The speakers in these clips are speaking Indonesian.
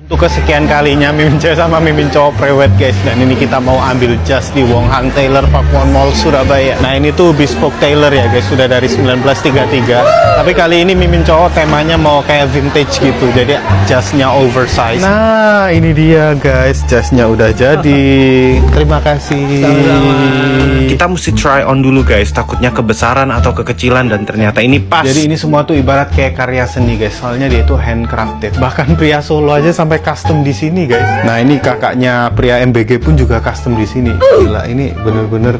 Untuk kesekian kalinya Mimin cewek sama Mimin cowok prewed guys. Dan ini kita mau ambil jas di Wong Hang Tailor Pakuwon Mall Surabaya. Nah ini tuh bespoke tailor ya guys, sudah dari 1933. Tapi kali ini Mimin cowok temanya mau kayak vintage gitu, jadi jasnya oversize. Nah ini dia guys, jasnya udah jadi. Terima kasih. Kita mesti try on dulu guys, takutnya kebesaran atau kekecilan, dan ternyata ini pas. Jadi ini semua tuh ibarat kayak karya seni guys, soalnya dia tuh handcrafted. Bahkan pria Solo aja sampai custom di sini guys. Nah ini kakaknya pria MBG pun juga custom di sini. Gila, ini bener-bener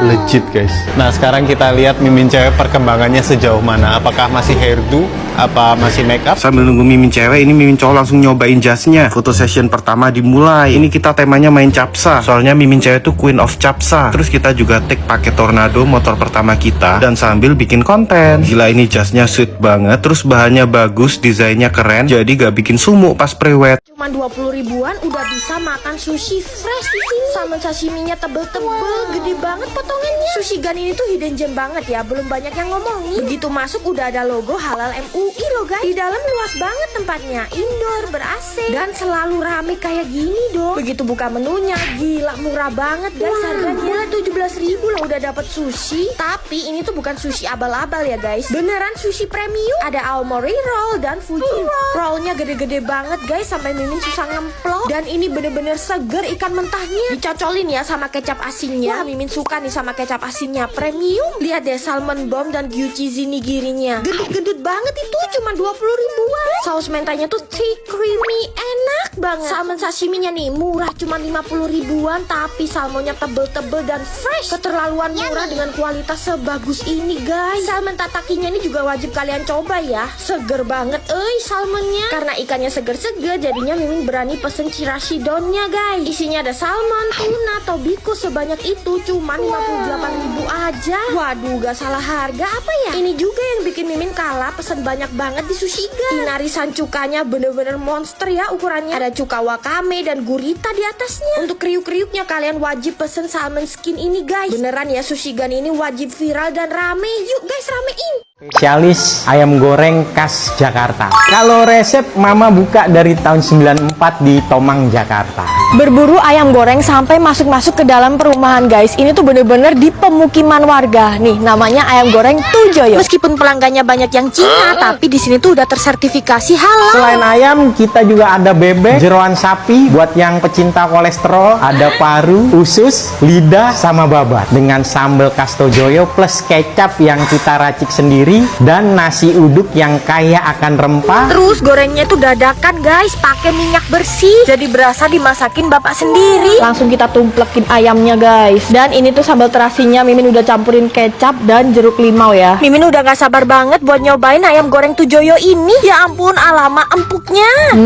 legit guys. Nah sekarang kita lihat Mimin cewek perkembangannya sejauh mana. Apakah masih hairdo, apa masih makeup? Sambil nunggu Mimin cewek, ini Mimin cowok langsung nyobain jasnya. Foto session pertama dimulai. Ini kita temanya main capsa, soalnya Mimin cewek tuh queen of capsa. Terus kita juga take pakai Tornado, motor pertama kita, dan sambil bikin konten. Gila, ini jasnya sweet banget. Terus bahannya bagus, desainnya keren, jadi gak bikin sumuk pas prewed. Cuma 20 ribuan udah bisa makan sushi fresh di sini. Salmon sashiminya tebel-tebel, gede banget potongannya. Sushi Gun ini tuh hidden gem banget ya, belum banyak yang ngomongin. Begitu masuk udah ada logo halal MUI loh guys. Di dalam luas banget tempatnya, indoor, ber-AC, dan selalu rame kayak gini dong. Begitu buka menunya, gila murah banget guys. Harganya 17.000 lah udah dapat sushi. Tapi ini tuh bukan sushi abal-abal ya guys, beneran sushi premium. Ada Aomori roll dan Fuji roll. Rollnya gede-gede banget guys, sampai Mimin susah ngemplok. Dan ini bener-bener seger ikan mentahnya. Dicocolin ya sama kecap asinnya. Wah, Mimin suka nih sama kecap asinnya premium. Lihat deh salmon bomb dan gyuchizi nigirinya. Gendut-gendut banget itu, cuma 20 ribuan. Saus mentanya tuh thick, creamy, enak banget. Salmon sashiminya nih murah, cuma 50 ribuan. Tapi salmonnya tebel-tebel dan fresh. Keterlaluan murah dengan kualitas sebagus ini guys. Salmon tatakinya ini juga wajib kalian coba ya. Seger banget salmonnya. Karena ikannya seger-seger, jadinya Mimin berani pesen chirashi donnya guys. Isinya ada salmon, tuna, tobiko sebanyak itu, cuma 58.000 aja. Waduh, gak salah harga apa ya? Ini juga yang bikin Mimin kalah, pesen banyak banget di Sushi Gun. Inarisan cukanya bener-bener monster ya ukurannya. Ada cuka wakame dan gurita di atasnya. Untuk kriuk-kriuknya kalian wajib pesen salmon skin ini guys. Beneran ya, Sushi Gun ini wajib viral dan rame. Yuk guys, ramein. Spesialis ayam goreng khas Jakarta. Kalau resep mama buka dari tahun 94 di Tomang, Jakarta. Berburu ayam goreng sampai masuk-masuk ke dalam perumahan guys. Ini tuh bener-bener di pemukiman warga. Nih namanya ayam goreng Tujoyo. Meskipun pelanggannya banyak yang Cina, tapi di sini tuh udah tersertifikasi halal. Selain ayam, kita juga ada bebek, jeroan sapi buat yang pecinta kolesterol, ada paru, usus, lidah, sama babat. Dengan sambal khas Tujoyo plus kecap yang kita racik sendiri, dan nasi uduk yang kaya akan rempah. Terus gorengnya tuh dadakan guys, pakai minyak bersih. Jadi berasa dimasakin bapak sendiri. Langsung kita tumplekin ayamnya guys. Dan ini tuh sambal terasinya Mimin udah campurin kecap dan jeruk limau ya. Mimin udah gak sabar banget buat nyobain ayam goreng Tujoyo ini. Ya ampun, alama empuknya.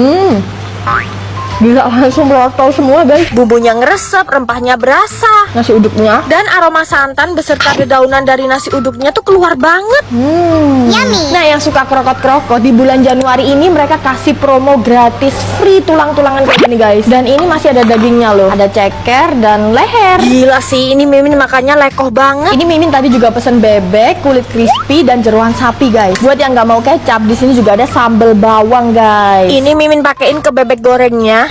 Gila, langsung melotot semua guys. Bumbunya ngeresep, rempahnya berasa, nasi uduknya dan aroma santan beserta dedaunan dari nasi uduknya tuh keluar banget. Yummy. Nah yang suka krokot-krokot, di bulan Januari ini mereka kasih promo gratis free tulang-tulangan kayak gini guys. Dan ini masih ada dagingnya loh, ada ceker dan leher. Gila sih, ini Mimin makannya lekoh banget. Ini Mimin tadi juga pesen bebek, kulit crispy dan jeroan sapi guys. Buat yang nggak mau kecap, di sini juga ada sambal bawang guys. Ini Mimin pakein ke bebek gorengnya.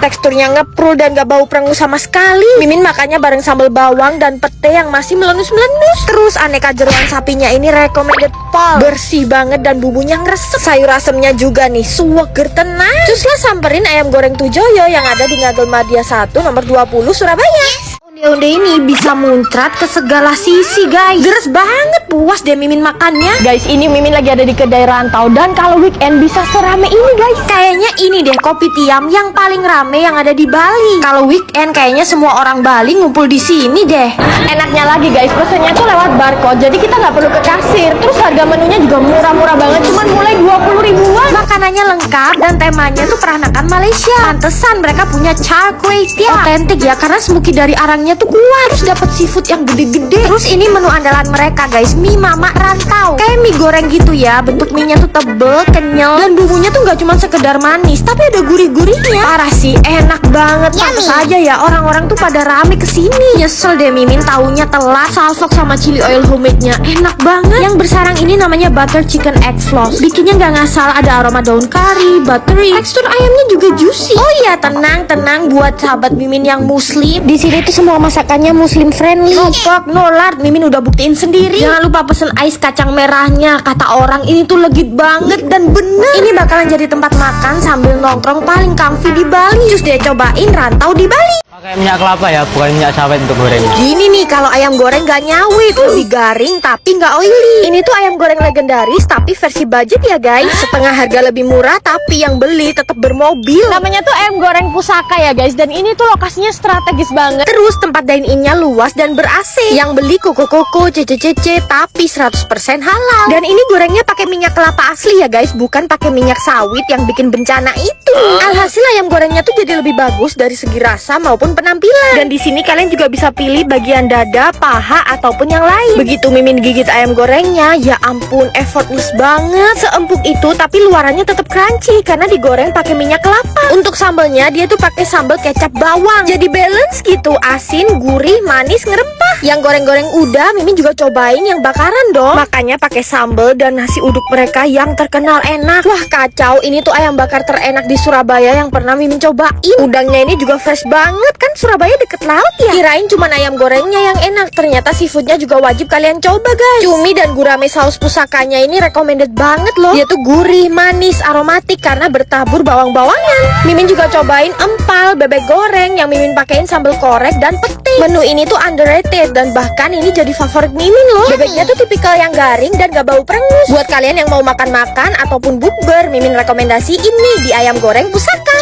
Teksturnya ngeprul dan gak bau perengus sama sekali. Mimin makannya bareng sambal bawang dan pete yang masih melenus-melenus. Terus aneka jeroan sapinya ini recommended pol. Bersih banget dan bumbunya ngeresep. Sayur asemnya juga nih suweger tenang. Teruslah samperin ayam goreng Tujoyo yang ada di Ngagel Madia 1 nomor 20 Surabaya. Onde-onde ini bisa muncrat ke segala sisi guys. Geres banget, puas deh Mimin makannya. Guys, ini Mimin lagi ada di kedai rantau. Dan kalau weekend bisa serame ini guys. Kayaknya ini deh kopi tiam yang paling rame yang ada di Bali. Kalau weekend kayaknya semua orang Bali ngumpul di sini deh. Enaknya lagi guys, pesennya tuh lewat barcode. Jadi kita nggak perlu ke kasir. Terus harga menunya juga murah-murah banget, cuman mulai 20 ribuan. Makanannya lengkap dan temanya tuh peranakan Malaysia. Pantesan mereka punya char kway teow. Otentik ya, karena smoky dari arangnya tuh kuat. Terus dapat seafood yang gede-gede. Terus ini menu andalan mereka guys, mie mama rantau. Kayak mie goreng gitu ya, bentuk mie nya tuh tebel, kenyal, dan bumbunya tuh nggak cuma sekedar manis, tapi ada gurih-gurihnya. Parah sih, enak banget. Pantes aja ya orang-orang tuh pada rame kesini. Nyesel deh Mimin taunya telat. Salsok sama chili oil homemade nya enak banget. Yang bersarang ini namanya butter chicken egg floss. Bikinnya nggak ngasal, ada aroma daun kari, buttery. Tekstur ayamnya juga juicy. Oh iya, tenang buat sahabat Mimin yang muslim. Di sini tuh semua masakannya muslim friendly. No pork, no lard. Mimin udah buktiin sendiri. Jangan lupa pesen ais kacang merahnya. Kata orang ini tuh legit banget dan bener. Ini bakalan jadi tempat makan sambil nongkrong paling comfy di Bali. Cus deh cobain rantau di Bali. Pakai minyak kelapa ya, bukan minyak sawit untuk goreng. Gini nih, kalau ayam goreng gak nyawit, lebih garing tapi gak oily. Ini tuh ayam goreng legendaris tapi versi budget ya guys. Setengah harga lebih murah tapi yang beli tetap bermobil. Namanya tuh ayam goreng pusaka ya guys. Dan ini tuh lokasinya strategis banget. Terus tempat dine-innya luas dan ber-AC. Yang beli kuku-kuku, cece-cece tapi 100% halal. Dan ini gorengnya pakai minyak kelapa asli ya guys, bukan pakai minyak sawit yang bikin bencana itu. Alhasil ayam gorengnya tuh jadi lebih bagus dari segi rasa maupun penampilan. Dan di sini kalian juga bisa pilih bagian dada, paha ataupun yang lain. Begitu Mimin gigit ayam gorengnya, ya ampun effortless banget. Seempuk itu tapi luarannya tetap crunchy karena digoreng pakai minyak kelapa. Untuk sambelnya dia tuh pakai sambal kecap bawang. Jadi balance gitu, asin, gurih, manis, ngerempah. Yang goreng-goreng udah, Mimin juga cobain yang bakaran dong. Makanya pakai sambal dan nasi uduk mereka yang terkenal enak. Wah kacau, ini tuh ayam bakar terenak di Surabaya yang pernah Mimin cobain. Udangnya ini juga fresh banget. Kan Surabaya deket laut ya. Kirain cuma ayam gorengnya yang enak, ternyata seafoodnya juga wajib kalian coba guys. Cumi dan gurame saus pusakanya ini recommended banget loh. Dia tuh gurih, manis, aromatik karena bertabur bawang-bawangan. Mimin juga cobain empal, bebek goreng yang Mimin pakein sambal korek dan pete. Menu ini tuh underrated dan bahkan ini jadi favorit Mimin loh. Bebeknya tuh tipikal yang garing dan gak bau perengus. Buat kalian yang mau makan-makan ataupun bukber, Mimin rekomendasiin nih di ayam goreng pusaka.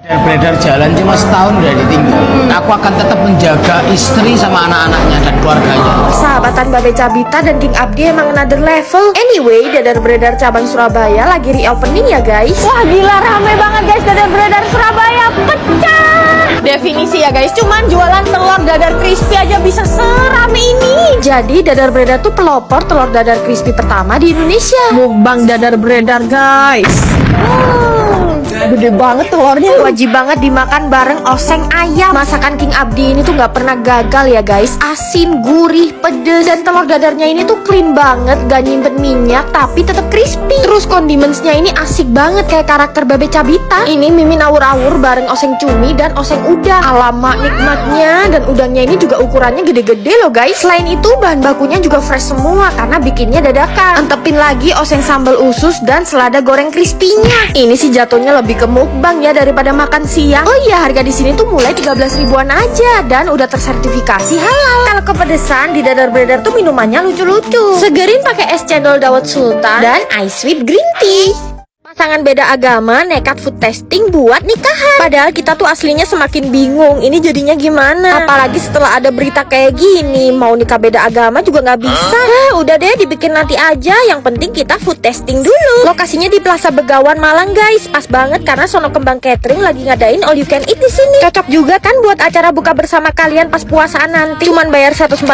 Beredar jalan cuma setahun udah ditinggal. Aku akan tetap menjaga istri sama anak-anaknya dan keluarganya. Sahabatan Babe Cabita dan King Abdi emang another level. Anyway, Dadar Beredar cabang Surabaya lagi reopening ya guys. Wah gila rame banget guys, Dadar Beredar Surabaya pecah. Definisi ya guys, cuman jualan telur dadar crispy aja bisa serame ini. Jadi Dadar Beredar tuh pelopor telur dadar crispy pertama di Indonesia. Mukbang Dadar Beredar guys. Gede banget telurnya. Wajib banget dimakan bareng oseng ayam. Masakan King Abdi ini tuh gak pernah gagal ya guys. Asin, gurih, pedes. Dan telur dadarnya ini tuh clean banget, gak nyimpen minyak tapi tetap crispy. Terus condiments-nya ini asik banget kayak karakter Babe Cabita. Ini Mimin awur-awur bareng oseng cumi dan oseng udang. Alamak nikmatnya. Dan udangnya ini juga ukurannya gede-gede loh guys. Selain itu bahan bakunya juga fresh semua karena bikinnya dadakan. Antepin lagi oseng sambal usus dan selada goreng crispy-nya. Ini sih jatuhnya lebih ke mukbang ya daripada makan siang. Oh iya, harga di sini tuh mulai 13 ribuan aja dan udah tersertifikasi halal. Kalau kepedesan di Dadar Beredar tuh minumannya lucu-lucu. Segerin pakai es cendol dawet sultan dan ice sweet green tea. Pasangan beda agama nekat food testing buat nikahan. Padahal kita tuh aslinya semakin bingung ini jadinya gimana. Apalagi setelah ada berita kayak gini, mau nikah beda agama juga nggak bisa. Udah deh dibikin nanti aja. Yang penting kita food testing dulu. Lokasinya di Plaza Begawan Malang guys. Pas banget karena Sono Kembang Catering lagi ngadain all you can eat di sini. Cocok juga kan buat acara buka bersama kalian pas puasaan nanti. Cuman bayar 145.000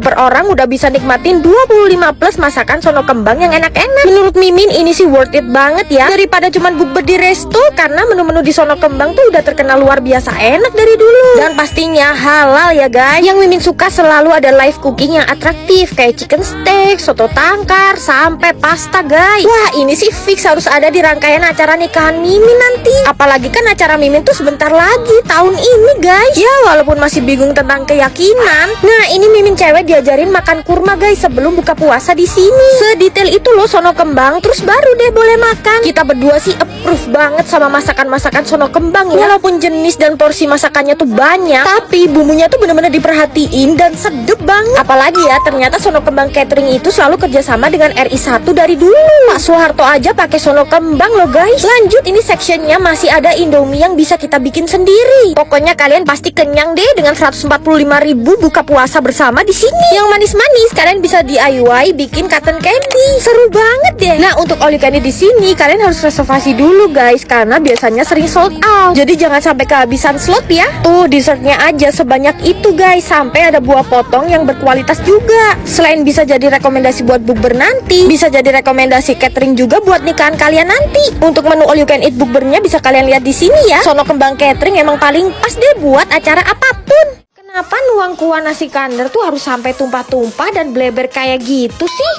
per orang udah bisa nikmatin 25 plus masakan Sono Kembang yang enak-enak. Menurut Mimin ini sih worth it banget ya, daripada cuman bukber di resto karena menu-menu di Sono Kembang tuh udah terkenal luar biasa enak dari dulu. Dan pastinya halal ya guys. Yang Mimin suka selalu ada live cooking yang atraktif kayak chicken steak, soto tangkar, sampai pasta guys. Wah ini sih fix harus ada di rangkaian acara nikahan Mimin nanti. Apalagi kan acara Mimin tuh sebentar lagi tahun ini guys. Ya walaupun masih bingung tentang keyakinan. Nah ini Mimin cewek diajarin makan kurma guys sebelum buka puasa di sini. Sedetail itu loh Sono Kembang. Terus baru deh boleh makan. Kita berdua sih approve banget sama masakan-masakan Sono Kembang ya. Walaupun jenis dan porsi masakannya tuh banyak, tapi bumbunya tuh bener-bener diperhatiin dan sedep banget. Apalagi ya ternyata Sono Kembang Catering itu selalu kerjasama dengan RI1 dari dulu. Pak Soeharto aja pakai Sono Kembang loh guys. Lanjut ini sectionnya masih ada Indomie yang bisa kita bikin sendiri. Pokoknya kalian pasti kenyang deh dengan 145.000 buka puasa bersama di sini. Yang manis-manis kalian bisa DIY bikin cotton candy. Seru banget deh. Nah untuk all you can eat di sini kalian harus reservasi dulu guys karena biasanya sering sold out. Jadi jangan sampai kehabisan slot ya. Tuh dessertnya aja sebanyak itu guys. Sampai ada buah potong yang berkualitas juga. Selain bisa jadi rekomendasi buat bukber nanti, bisa jadi rekomendasi catering juga buat nikahan kalian nanti. Untuk menu all you can eat bukbernya bisa kalian lihat di sini ya. Sono Kembang Catering emang paling pas deh buat acara apapun. Kenapa nuang kuah nasi kandar tuh harus sampai tumpah-tumpah dan bleber kayak gitu sih?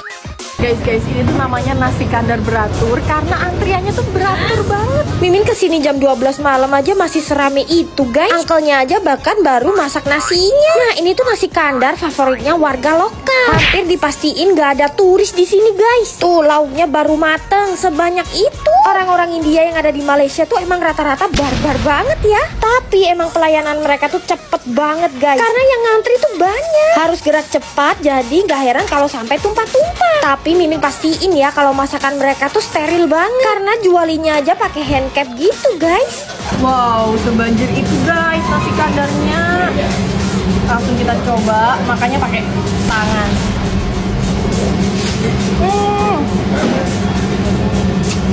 Guys, ini tuh namanya nasi kandar beratur karena antriannya tuh beratur banget. Mimin kesini jam 12 malam aja masih serame itu, guys. Angkelnya aja bahkan baru masak nasinya. Nah, ini tuh nasi kandar favoritnya warga lokal. Hampir dipastiin gak ada turis di sini, guys. Tuh lauknya baru mateng sebanyak itu. Orang-orang India yang ada di Malaysia tuh emang rata-rata barbar banget ya. Tapi emang pelayanan mereka tuh cepet banget, guys. Karena yang ngantri tuh banyak. Harus gerak cepat, jadi gak heran kalau sampai tumpah-tumpah. Tapi Mimin pastiin ya kalau masakan mereka tuh steril banget karena jualinya aja pakai hand cap gitu, guys. Wow, sebanjir itu, guys, nasi kadarnya. Langsung kita coba, makanya pakai tangan.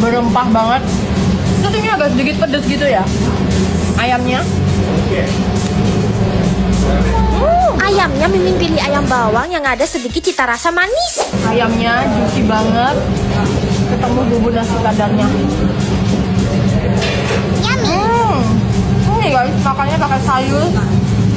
Berempah banget. Terus ini agak sedikit pedes gitu ya ayamnya. Ayamnya Mimin pilih ayam bawang yang ada sedikit cita rasa manis. Ayamnya juicy banget, ketemu bumbu nasi kadarnya. Ini guys, makannya pakai sayur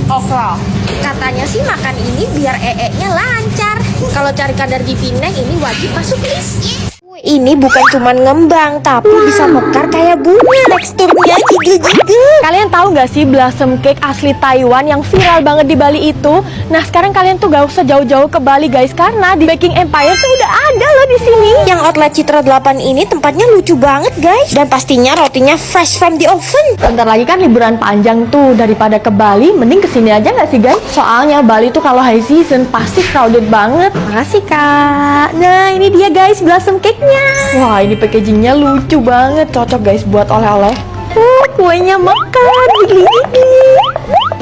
okra. Katanya sih makan ini biar ee-nya lancar. Kalau cari kadar di Penang ini wajib masuk list. Ini bukan cuman ngembang, tapi bisa mekar kayak bunga. Teksturnya jigel-jigel. Kalian tahu gak sih blossom cake asli Taiwan yang viral banget di Bali itu? Nah, sekarang kalian tuh gak usah jauh-jauh ke Bali, guys, karena di Baking Empire tuh udah ada loh di sini. Yang outlet Citra 8 ini tempatnya lucu banget, guys. Dan pastinya rotinya fresh from the oven. Bentar lagi kan liburan panjang tuh, daripada ke Bali, mending kesini aja gak sih, guys? Soalnya Bali tuh kalau high season pasti crowded banget. Makasih, Kak. Nah, ini dia, guys, blossom cake-nya. Wah, ini packagingnya lucu banget. Cocok, guys, buat oleh-oleh. Kuenya mekar, gigli-gigli.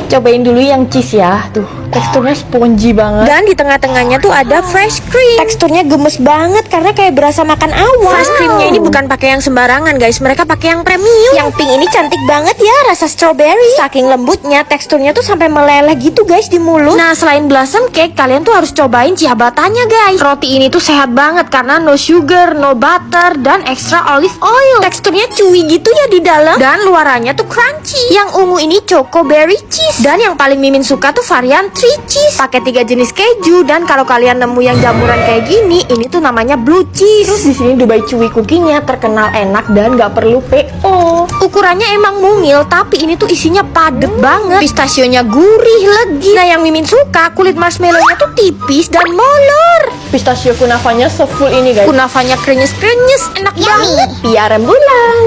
Cobain dulu yang cheese ya. Tuh, teksturnya spongy banget. Dan di tengah-tengahnya tuh ada fresh cream. Teksturnya gemes banget karena kayak berasa makan awan. Fresh creamnya ini bukan pakai yang sembarangan, guys. Mereka pakai yang premium. Yang pink ini cantik banget ya, rasa strawberry. Saking lembutnya, teksturnya tuh sampai meleleh gitu, guys, di mulut. Nah, selain blossom cake, kalian tuh harus cobain ciabattanya, guys. Roti ini tuh sehat banget karena no sugar, no butter, dan extra olive oil. Teksturnya chewy gitu ya di dalam. Dan luarannya tuh crunchy. Yang ungu ini choco berry cheese. Dan yang paling Mimin suka tuh varian 3 cheese. Pakai 3 jenis keju. Dan kalau kalian nemu yang jamuran kayak gini, ini tuh namanya blue cheese. Terus di sini Dubai Chewy Cookie-nya terkenal enak dan gak perlu PO. Ukurannya emang mungil, tapi ini tuh isinya padet banget. Pistasionya gurih, legit. Nah, yang Mimin suka, kulit marshmallow-nya tuh tipis dan molor. Pistachio kunafanya sefull ini, guys. Kunafanya krenyes-krenyes, enak banget. Pia rembulan.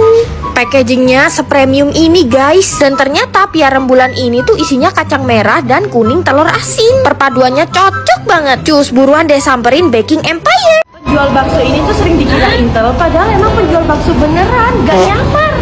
Packagingnya sepremium ini, guys. Dan ternyata pia rembulan ini tuh isinya kacang merah dan kuning telur asin. Perpaduannya cocok banget. Cus, buruan deh samperin Baking Empire. Penjual bakso ini tuh sering dikira intel, padahal emang penjual bakso beneran, gak nyamar.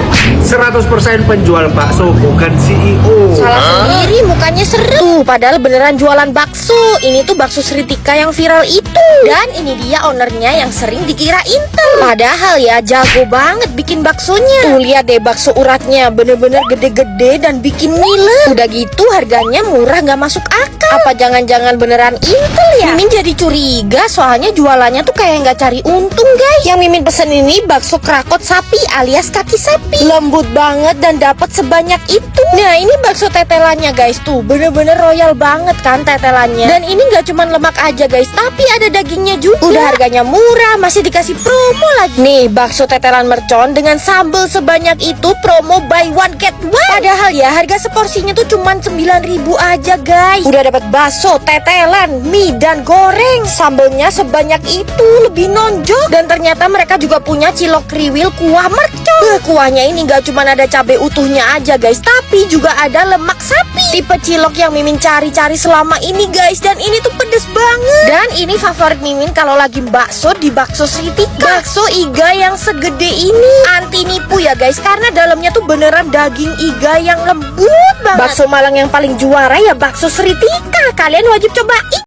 100% penjual bakso, bukan CEO. Salah sendiri, mukanya seru. Tuh, padahal beneran jualan bakso. Ini tuh bakso Sritika yang viral itu. Dan ini dia ownernya yang sering dikira intel. Padahal ya jago banget bikin baksonya. Tuh, lihat deh bakso uratnya, bener-bener gede-gede dan bikin ngiler. Udah gitu harganya murah gak masuk akal. Apa jangan-jangan beneran intel ya? Mimin jadi curiga, soalnya jualannya tuh kayak nggak cari untung, guys. Yang Mimin pesen ini bakso krakot sapi alias kaki sapi. Lembut banget dan dapat sebanyak itu. Nah, ini bakso tetelannya, guys. Tuh, bener-bener royal banget kan tetelannya. Dan ini nggak cuma lemak aja, guys, tapi ada dagingnya juga. Udah harganya murah, masih dikasih promo lagi. Nih, bakso tetelan mercon dengan sambal sebanyak itu, promo buy one get one. Padahal ya harga seporsinya tuh cuma 9.000 aja, guys. Udah dapat bakso, tetelan, mie dan goreng. Sambelnya sebanyak itu, lebih nonjok. Dan ternyata mereka juga punya cilok kriwil kuah mercon. Kuahnya ini nggak cuma ada cabai utuhnya aja, guys, tapi juga ada lemak sapi. Tipe cilok yang Mimin cari-cari selama ini, guys. Dan ini tuh pedes banget. Dan ini favorit Mimin kalau lagi bakso di bakso Sritika. Bakso iga yang segede ini. Anti nipu ya, guys, karena dalamnya tuh beneran daging iga yang lembut banget. Bakso Malang yang paling juara ya bakso Sritika. Kalian wajib cobain.